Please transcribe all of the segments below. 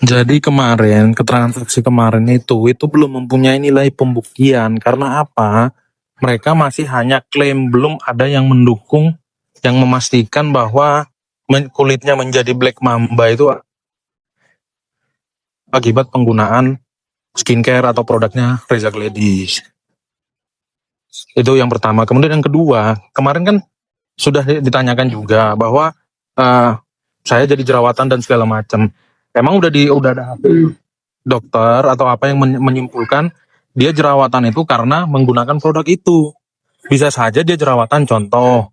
Jadi kemarin, keterangan saksi kemarin itu belum mempunyai nilai pembuktian. Karena apa? Mereka masih hanya klaim, belum ada yang mendukung, yang memastikan bahwa kulitnya menjadi black mamba itu akibat penggunaan skincare atau produknya Reza Gladys. Itu yang pertama. Kemudian yang kedua, kemarin kan sudah ditanyakan juga bahwa saya jadi jerawatan dan segala macam. Emang udah ada dokter atau apa yang menyimpulkan dia jerawatan itu karena menggunakan produk itu. Bisa saja dia jerawatan, contoh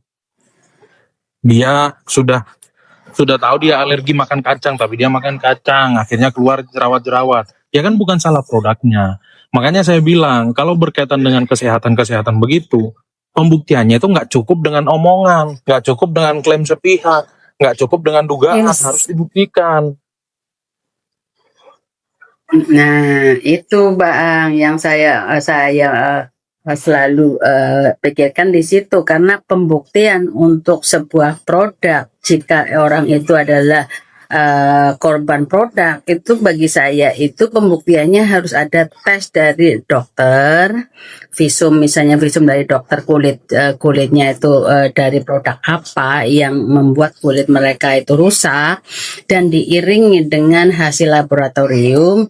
dia sudah tahu dia alergi makan kacang, tapi dia makan kacang akhirnya keluar jerawat-jerawat. Ya kan bukan salah produknya. Makanya saya bilang kalau berkaitan dengan kesehatan begitu, pembuktiannya itu nggak cukup dengan omongan, nggak cukup dengan klaim sepihak, nggak cukup dengan dugaan, harus dibuktikan. Nah, itu Bang yang saya selalu pikirkan di situ, karena pembuktian untuk sebuah produk, jika orang itu adalah korban produk, itu bagi saya itu pembuktiannya harus ada tes dari dokter, visum, misalnya visum dari dokter kulitnya itu dari produk apa yang membuat kulit mereka itu rusak, dan diiringi dengan hasil laboratorium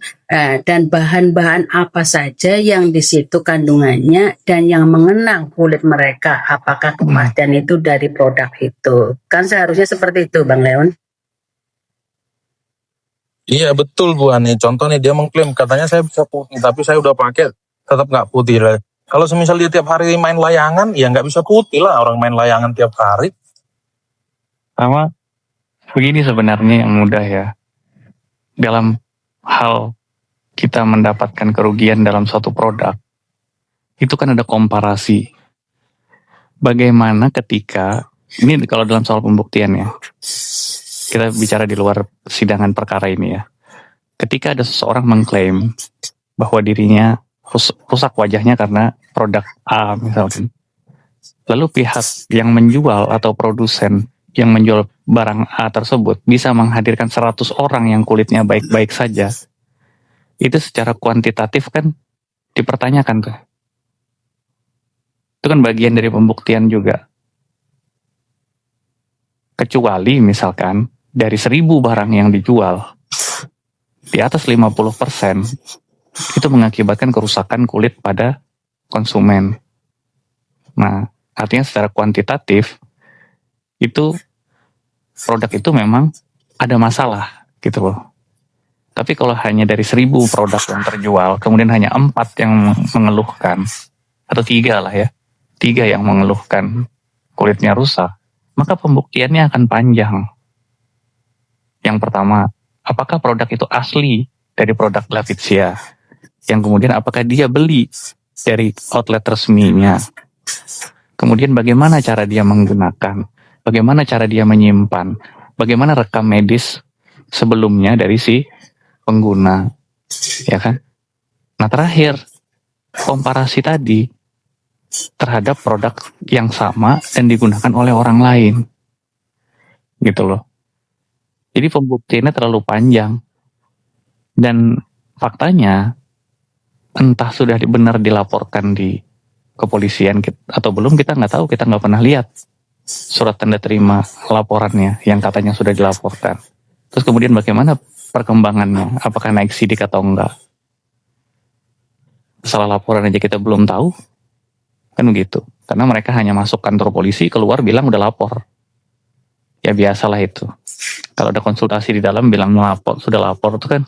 dan bahan-bahan apa saja yang di situ kandungannya dan yang mengenang kulit mereka, apakah kepastian itu dari produk itu. Kan seharusnya seperti itu Bang Leon. Iya betul Bu Ani. Contoh nih dia mengklaim katanya saya bisa putih, tapi saya udah pakai tetap nggak putih lah. Kalau semisal dia tiap hari main layangan, ya nggak bisa putih lah orang main layangan tiap hari. Sama begini sebenarnya yang mudah ya. Dalam hal kita mendapatkan kerugian dalam suatu produk, itu kan ada komparasi. Bagaimana ketika, ini kalau dalam soal pembuktian ya, kita bicara di luar persidangan perkara ini ya. Ketika ada seseorang mengklaim bahwa dirinya rusak wajahnya karena produk A misalkan, lalu pihak yang menjual atau produsen yang menjual barang A tersebut bisa menghadirkan 100 orang yang kulitnya baik-baik saja, itu secara kuantitatif kan dipertanyakan tuh. Itu kan bagian dari pembuktian juga. Kecuali misalkan dari 1000 barang yang dijual, di atas 50% itu mengakibatkan kerusakan kulit pada konsumen. Nah, artinya secara kuantitatif itu produk itu memang ada masalah gitu loh. Tapi kalau hanya dari 1000 produk yang terjual, kemudian hanya 4 yang mengeluhkan, atau 3 lah ya, 3 yang mengeluhkan kulitnya rusak, maka pembuktiannya akan panjang. Yang pertama, apakah produk itu asli dari produk Lavizia? Yang kemudian apakah dia beli dari outlet resminya? Kemudian bagaimana cara dia menggunakan? Bagaimana cara dia menyimpan? Bagaimana rekam medis sebelumnya dari si pengguna? Ya kan? Nah terakhir, komparasi tadi terhadap produk yang sama dan digunakan oleh orang lain. Gitu loh. Jadi pembuktiannya terlalu panjang. Dan faktanya, entah sudah benar dilaporkan di kepolisian atau belum, kita nggak tahu, kita nggak pernah lihat surat tanda terima laporannya yang katanya sudah dilaporkan. Terus kemudian bagaimana perkembangannya, apakah naik sidik atau enggak? Salah laporan aja kita belum tahu, kan begitu. Karena mereka hanya masuk kantor polisi, keluar bilang udah lapor. Ya biasalah itu. Kalau ada konsultasi di dalam bilang sudah lapor, itu kan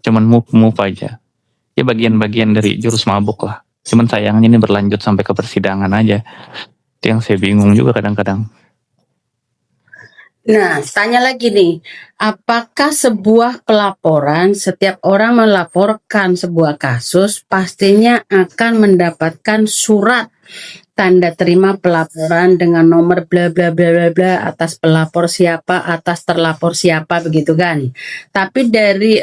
cuman move aja. Ya bagian-bagian dari jurus mabuk lah. Cuman sayangnya ini berlanjut sampai ke persidangan aja. Itu yang saya bingung juga kadang-kadang. Nah, tanya lagi nih, apakah sebuah pelaporan, setiap orang melaporkan sebuah kasus, pastinya akan mendapatkan surat tanda terima pelaporan dengan nomor bla bla bla bla bla, atas pelapor siapa, atas terlapor siapa, begitu kan. Tapi dari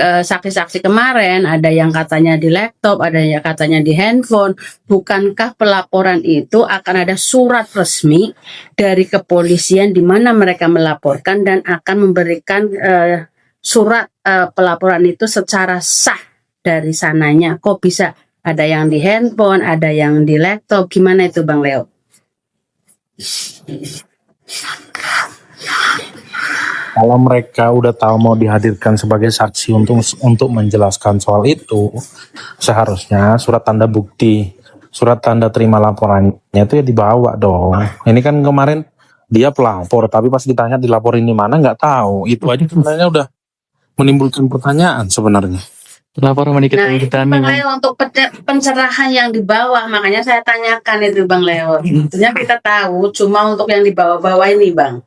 saksi-saksi kemarin ada yang katanya di laptop, ada yang katanya di handphone. Bukankah pelaporan itu akan ada surat resmi dari kepolisian di mana mereka melaporkan dan akan memberikan surat pelaporan itu secara sah dari sananya? Kok bisa ada yang di handphone, ada yang di laptop, gimana itu Bang Leo? Kalau mereka udah tahu mau dihadirkan sebagai saksi untuk menjelaskan soal itu, seharusnya surat tanda bukti, surat tanda terima laporannya itu ya dibawa dong. Ini kan kemarin dia pelapor, tapi pas ditanya dilaporin di mana nggak tahu. Itu aja sebenarnya udah menimbulkan pertanyaan sebenarnya. Lapor menikah Nah, itu kita Bang Leo untuk pencerahan yang di bawah, makanya saya tanyakan itu Bang Leo. Tentunya kita tahu, cuma untuk yang di bawah-bawah ini Bang.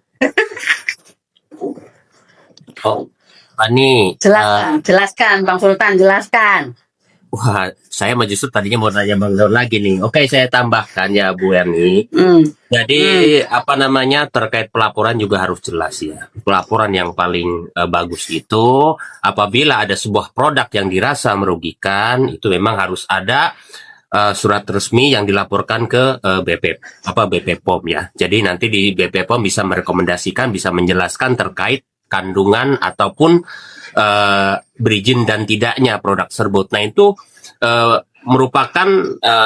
Oh, ini Jelaskan Bang Sultan, jelaskan. wah, saya mah justru tadinya mau nanya Bang Leon lagi nih. Oke, saya tambahkan ya Bu Erni. Jadi apa namanya, terkait pelaporan juga harus jelas ya. Pelaporan yang paling bagus itu apabila ada sebuah produk yang dirasa merugikan, itu memang harus ada surat resmi yang dilaporkan ke BP POM ya. Jadi nanti di BP POM bisa merekomendasikan, bisa menjelaskan terkait kandungan ataupun berizin dan tidaknya produk tersebut. Nah itu merupakan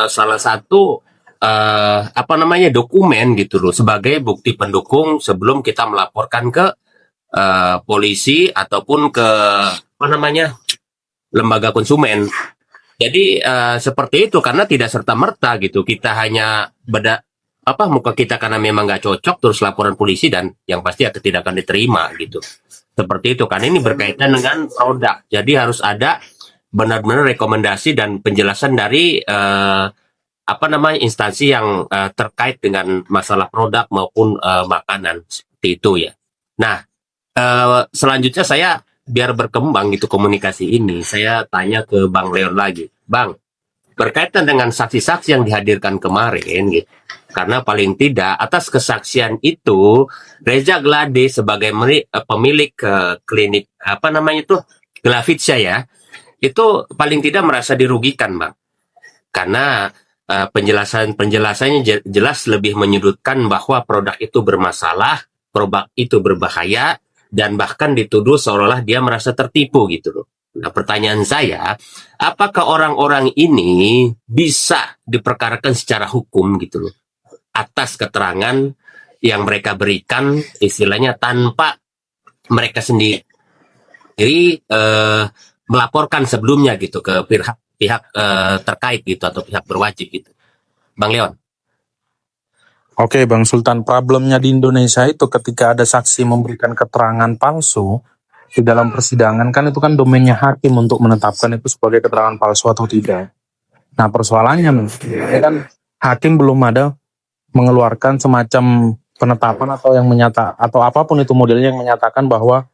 salah satu dokumen gitu loh, sebagai bukti pendukung sebelum kita melaporkan ke polisi ataupun ke lembaga konsumen. Jadi seperti itu, karena tidak serta-merta gitu kita hanya muka kita karena memang nggak cocok terus laporan polisi dan yang pasti tidak akan diterima gitu. Seperti itu, karena ini berkaitan dengan produk. Jadi harus ada benar-benar rekomendasi dan penjelasan dari instansi yang terkait dengan masalah produk maupun makanan, seperti itu ya. Nah, selanjutnya saya biar berkembang gitu komunikasi ini, saya tanya ke Bang Leon lagi. Bang, berkaitan dengan saksi-saksi yang dihadirkan kemarin gitu. Karena paling tidak atas kesaksian itu Reza Glade sebagai pemilik klinik Glavitsa ya, itu paling tidak merasa dirugikan, Bang. Karena penjelasannya jelas lebih menyudutkan bahwa produk itu bermasalah, produk itu berbahaya, dan bahkan dituduh seolah-olah dia merasa tertipu gitu loh. Nah, pertanyaan saya, apakah orang-orang ini bisa diperkarakan secara hukum gitu loh, atas keterangan yang mereka berikan, istilahnya tanpa mereka sendiri melaporkan sebelumnya gitu ke pihak terkait gitu atau pihak berwajib gitu, Bang Leon? Oke Bang Sultan, problemnya di Indonesia itu ketika ada saksi memberikan keterangan palsu di dalam persidangan, kan itu kan domainnya hakim untuk menetapkan itu sebagai keterangan palsu atau tidak. Nah persoalannya kan hakim belum ada mengeluarkan semacam penetapan atau yang atau apapun itu modelnya yang menyatakan bahwa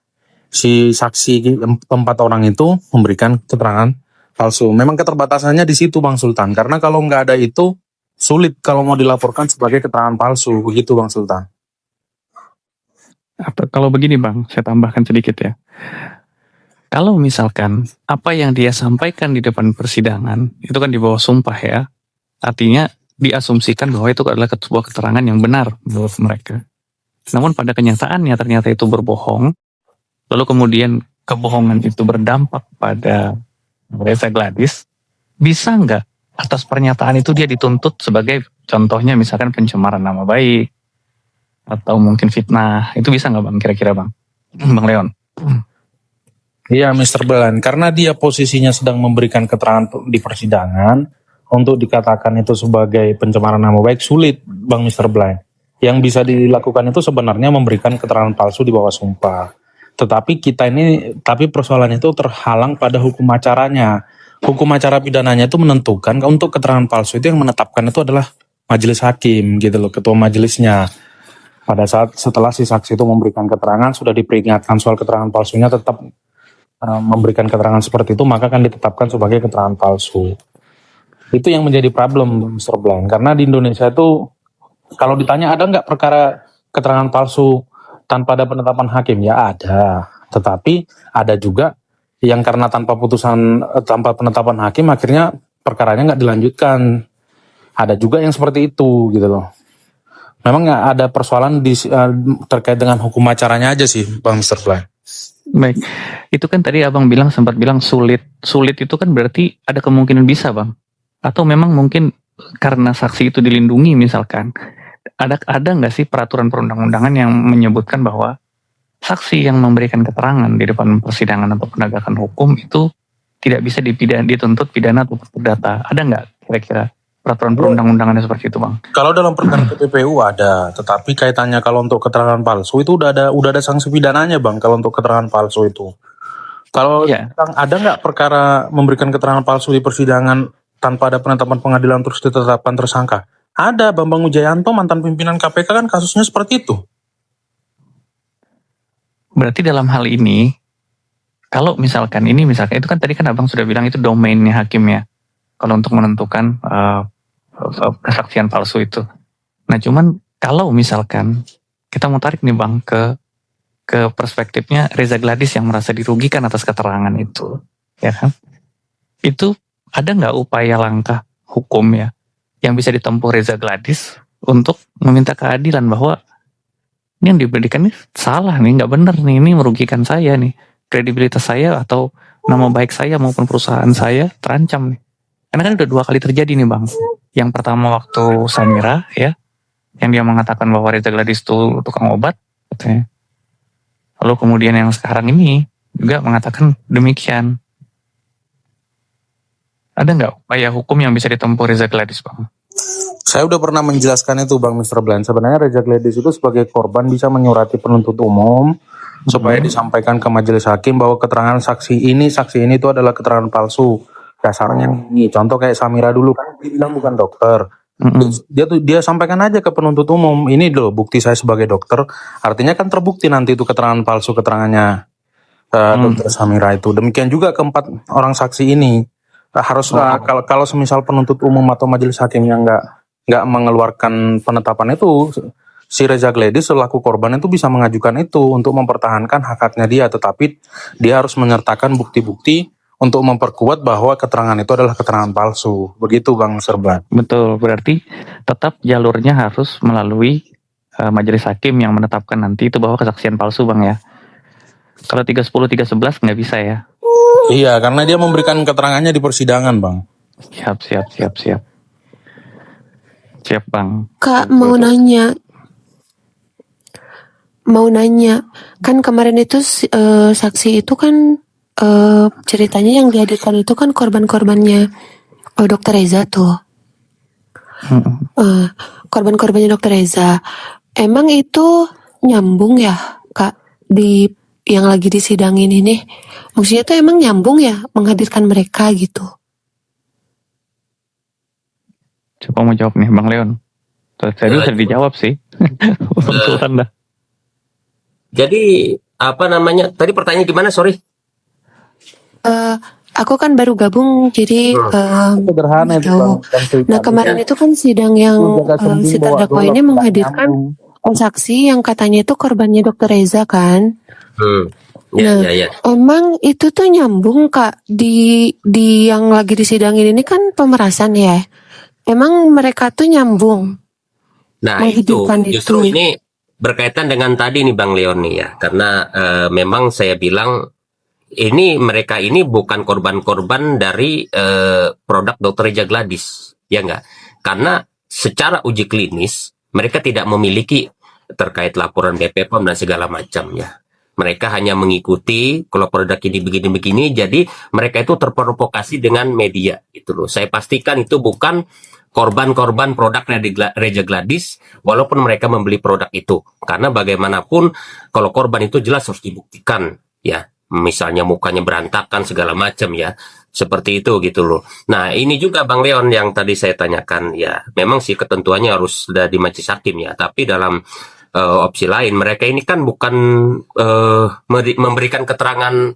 si saksi 4 orang itu memberikan keterangan palsu. Memang keterbatasannya di situ Bang Sultan, karena kalau nggak ada itu sulit kalau mau dilaporkan sebagai keterangan palsu, begitu Bang Sultan. Kalau begini Bang, saya tambahkan sedikit ya. Kalau misalkan apa yang dia sampaikan di depan persidangan itu kan di bawah sumpah ya, artinya diasumsikan bahwa itu adalah sebuah keterangan yang benar menurut mereka. Namun pada kenyataannya ternyata itu berbohong, lalu kemudian kebohongan itu berdampak pada Reza Gladys, bisa nggak atas pernyataan itu dia dituntut sebagai contohnya misalkan pencemaran nama baik atau mungkin fitnah? Itu bisa nggak Bang, kira-kira Bang Leon? Iya Mr. Belan, karena dia posisinya sedang memberikan keterangan di persidangan, untuk dikatakan itu sebagai pencemaran nama baik sulit Bang Mr. Belan. Yang bisa dilakukan itu sebenarnya memberikan keterangan palsu di bawah sumpah. Tetapi persoalan itu terhalang pada hukum acaranya. Hukum acara pidananya itu menentukan untuk keterangan palsu itu yang menetapkan itu adalah majelis hakim gitu loh, ketua majelisnya. Pada saat setelah si saksi itu memberikan keterangan, sudah diperingatkan soal keterangan palsunya, tetap memberikan keterangan seperti itu, maka akan ditetapkan sebagai keterangan palsu. Itu yang menjadi problem Mr. Blank, karena di Indonesia itu kalau ditanya ada nggak perkara keterangan palsu tanpa ada penetapan hakim, ya ada. Tetapi ada juga yang karena tanpa penetapan hakim akhirnya perkaranya nggak dilanjutkan. Ada juga yang seperti itu gitu loh. Memang nggak ada persoalan terkait dengan hukum acaranya aja sih Bang Mr. Blank. Baik, itu kan tadi abang sempat bilang sulit. Sulit itu kan berarti ada kemungkinan bisa bang, atau memang mungkin karena saksi itu dilindungi misalkan. Ada nggak sih peraturan perundang-undangan yang menyebutkan bahwa saksi yang memberikan keterangan di depan persidangan atau penegakan hukum itu tidak bisa dituntut pidana atau perdata? Ada nggak kira-kira peraturan perundang-undangannya seperti itu bang? Kalau dalam perkara TPPU ada, tetapi kaitannya kalau untuk keterangan palsu itu udah ada sanksi pidananya bang. Kalau untuk keterangan palsu itu, kalau Iya. ada nggak perkara memberikan keterangan palsu di persidangan tanpa ada penetapan pengadilan terus ditetapkan tersangka? Ada. Bambang Wijayanto, mantan pimpinan KPK, kan kasusnya seperti itu. Berarti dalam hal ini, kalau misalkan itu kan tadi kan abang sudah bilang itu domainnya hakim ya, kalau untuk menentukan kesaksian palsu itu. Nah cuman kalau misalkan kita mau tarik nih bang ke perspektifnya Reza Gladys yang merasa dirugikan atas keterangan itu, ya kan? Itu ada nggak upaya langkah hukum ya yang bisa ditempuh Reza Gladys untuk meminta keadilan bahwa ini yang diberikan ini salah nih, nggak benar nih, ini merugikan saya nih, kredibilitas saya atau nama baik saya maupun perusahaan saya terancam nih. Karena kan udah 2 kali terjadi nih bang. Yang pertama waktu Samira ya, yang dia mengatakan bahwa Reza Gladys itu tukang obat, katanya. Lalu kemudian yang sekarang ini juga mengatakan demikian. Ada nggak upaya hukum yang bisa ditempuh Reza Gladys bang? Saya udah pernah menjelaskan itu bang Mr. Bland. Sebenarnya Reza Gladys itu sebagai korban bisa menyurati penuntut umum supaya disampaikan ke majelis hakim bahwa keterangan saksi ini itu adalah keterangan palsu. Dasarnya nih, contoh kayak Samira dulu kan dia bilang bukan dokter. Dia sampaikan aja ke penuntut umum, ini loh bukti saya sebagai dokter. Artinya kan terbukti nanti itu keterangan palsu keterangannya dokter Samira itu. Demikian juga keempat orang saksi ini harus kalau semisal penuntut umum atau majelis hakim yang nggak mengeluarkan penetapan itu, si Reza Gladys selaku korban itu bisa mengajukan itu untuk mempertahankan hak-haknya dia, tetapi dia harus menyertakan bukti-bukti untuk memperkuat bahwa keterangan itu adalah keterangan palsu. Begitu Bang Serban. Betul, berarti tetap jalurnya harus melalui majelis hakim yang menetapkan nanti itu bahwa kesaksian palsu bang ya. Kalau 310, 311 nggak bisa ya? Iya, karena dia memberikan keterangannya di persidangan bang. Siap bang. Kak mau nanya, kan kemarin itu saksi itu kan ceritanya yang dihadirkan itu kan korban-korbannya Dokter Reza tuh. Korban-korbannya Dokter Reza. Emang itu nyambung ya Kak di yang lagi disidangin ini? Maksudnya tuh emang nyambung ya menghadirkan mereka gitu? Coba mau jawab nih Bang Leon. Tadi udah dijawab sih. Urusan dah. Jadi apa namanya? Tadi pertanyaannya gimana? Sorry. Aku kan baru gabung jadi Sederhana itu Bang. Nah kemarin itu kan sidang yang si terdakwa ini menghadirkan saksi yang katanya itu korbannya Dokter Reza kan. Ya. Emang itu tuh nyambung Kak di yang lagi disidangin ini kan pemerasan ya. Emang mereka tuh nyambung. Nah itu justru ini berkaitan dengan tadi nih Bang Leon nih ya. Karena memang saya bilang ini mereka ini bukan korban-korban dari produk Dr. Reza Gladys, ya enggak? Karena secara uji klinis mereka tidak memiliki terkait laporan BPOM dan segala macamnya. Mereka hanya mengikuti kalau produk ini begini-begini, jadi mereka itu terprovokasi dengan media itu loh. Saya pastikan itu bukan korban-korban produk Reza Gladys, walaupun mereka membeli produk itu. Karena bagaimanapun kalau korban itu jelas harus dibuktikan, ya. Misalnya mukanya berantakan segala macam ya, seperti itu gitu loh. Nah ini juga Bang Leon yang tadi saya tanyakan ya, memang sih ketentuannya harus sudah di majelis hakim ya, tapi dalam opsi lain mereka ini kan bukan memberikan keterangan